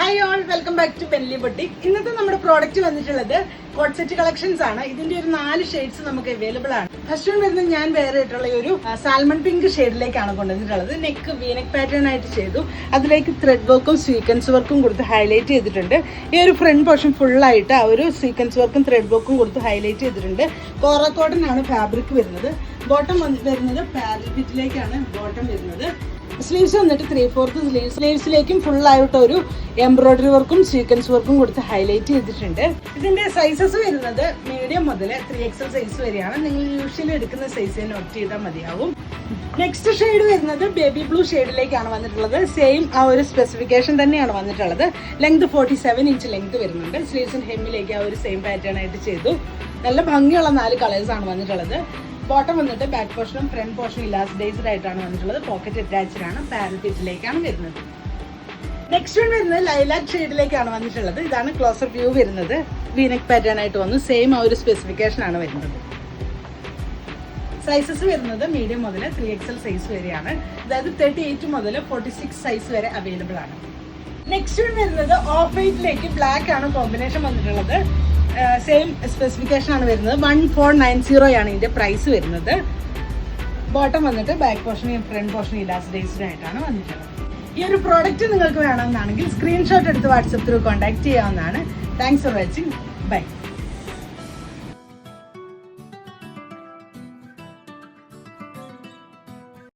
Hi all, welcome back to Benly boutique. ഇന്നത്തെ നമ്മുടെ product വന്നിട്ടുള്ളത് കോട്ട് സെറ്റ് കളക്ഷൻസ് ആണ്. ഇതിന്റെ ഒരു 4 ഷെയ്ഡ്സ് നമുക്ക് അവൈലബിൾ ആണ്. ഫസ്റ്റ് വൺ വരുന്നത് ഞാൻ വേറെ ആയിട്ടുള്ള ഒരു സാൽമൺ പിങ്ക് ഷെയ്ഡിലേക്കാണ് കൊണ്ടുവന്നിട്ടുള്ളത്. നെക്ക് വീനെക്ക് പാറ്റേൺ ആയിട്ട് ചെയ്തു. അതിലേക്ക് ത്രെഡ് വർക്കും സീക്വൻസ് വർക്കും കൊടുത്ത് ഹൈലൈറ്റ് ചെയ്തിട്ടുണ്ട്. ഈ ഒരു ഫ്രണ്ട് പോർഷൻ ഫുള്ളായിട്ട് ആ ഒരു സീക്വൻസ് വർക്കും ത്രെഡ് വർക്കും കൊടുത്ത് ഹൈലൈറ്റ് ചെയ്തിട്ടുണ്ട്. കോറ കോട്ടൺ ആണ് ഫാബ്രിക് വരുന്നത്. ബോട്ടം വരുന്നത് പാരൽ ഫിറ്റിലേക്കാണ് ബോട്ടം വരുന്നത്. സ്ലീവ്സ് വന്നിട്ട് 3/4 സ്ലീവ്സിലേക്കും ഫുൾ ആയിട്ട് ഒരു എംബ്രോയിഡറി വർക്കും സീക്വൻസ് വർക്കും കൊടുത്ത് ഹൈലൈറ്റ് ചെയ്തിട്ടുണ്ട്. ഇതിന്റെ സൈസസ് വരുന്നത് മീഡിയം മുതൽ 3XL സൈസ് വരെയാണ്. നിങ്ങൾ യൂഷ്വലി എടുക്കുന്ന സൈസ് നോട്ട് ചെയ്താൽ മതിയാവും. നെക്സ്റ്റ് ഷെയ്ഡ് വരുന്നത് ബേബി ബ്ലൂ ഷെയ്ഡിലേക്കാണ് വന്നിട്ടുള്ളത്. സെയിം ആ ഒരു സ്പെസിഫിക്കേഷൻ തന്നെയാണ് വന്നിട്ടുള്ളത്. ലെങ്ത് 47 ഇഞ്ച് ലെങ്ത് വരുന്നുണ്ട്. സ്ലീവ്സ് ആൻഡ് ഹെമ്മിലേക്ക് ആ ഒരു സെയിം പാറ്റേൺ ആയിട്ട് ചെയ്തു. നല്ല ഭംഗിയുള്ള 4 കളേഴ്സ് ആണ് വന്നിട്ടുള്ളത്. ബോട്ടം വന്നിട്ട് ബാക്ക് പോർഷനും ഫ്രണ്ട് പോർഷനും ഇലാസ്റ്റിഡൈസ്ഡ് ആയിട്ടാണ് വന്നിട്ടുള്ളത്. പോക്കറ്റ് അറ്റാച്ച്ഡ് ആണ്. പാരൽ ഫിറ്റിലേക്കാണ് വരുന്നത്. നെക്സ്റ്റ് വൺ വരുന്നത് ലൈലാക്ക് ഷെയ്ഡിലേക്കാണ് വന്നിട്ടുള്ളത്. ഇതാണ് ക്ലോസർ വ്യൂ വരുന്നത്. വീനെക്ക് പാറ്റേൺ ആയിട്ട് വന്നു. സെയിം ആ ഒരു സ്പെസിഫിക്കേഷൻ ആണ് വരുന്നത്. സൈസസ് വരുന്നത് മീഡിയം മുതൽ 3XL സൈസ് വരെയാണ്. അതായത് 38 മുതൽ 46 സൈസ് വരെ അവൈലബിൾ ആണ്. നെക്സ്റ്റ് വൺ വരുന്നത് ഓഫ് വൈറ്റിലേക്ക് ബ്ലാക്ക് ആണ് കോമ്പിനേഷൻ വന്നിട്ടുള്ളത്. സെയിം സ്പെസിഫിക്കേഷൻ ആണ് വരുന്നത്. 1490 ആണ് ഇതിന്റെ പ്രൈസ് വരുന്നത്. ബോട്ടം വന്നിട്ട് ബാക്ക് പോർഷനും ഫ്രണ്ട് പോർഷനും ഇലാസ്റ്റിഡൈസ്ഡ് ആയിട്ടാണ് വന്നിട്ടുള്ളത്. ഈ ഒരു പ്രോഡക്റ്റ് നിങ്ങൾക്ക് വേണമെന്നാണെങ്കിൽ സ്ക്രീൻഷോട്ട് എടുത്ത് വാട്സപ്പ് ത്രൂ കോൺടാക്ട് ചെയ്യാവുന്നതാണ്. Thanks for watching. ബൈ.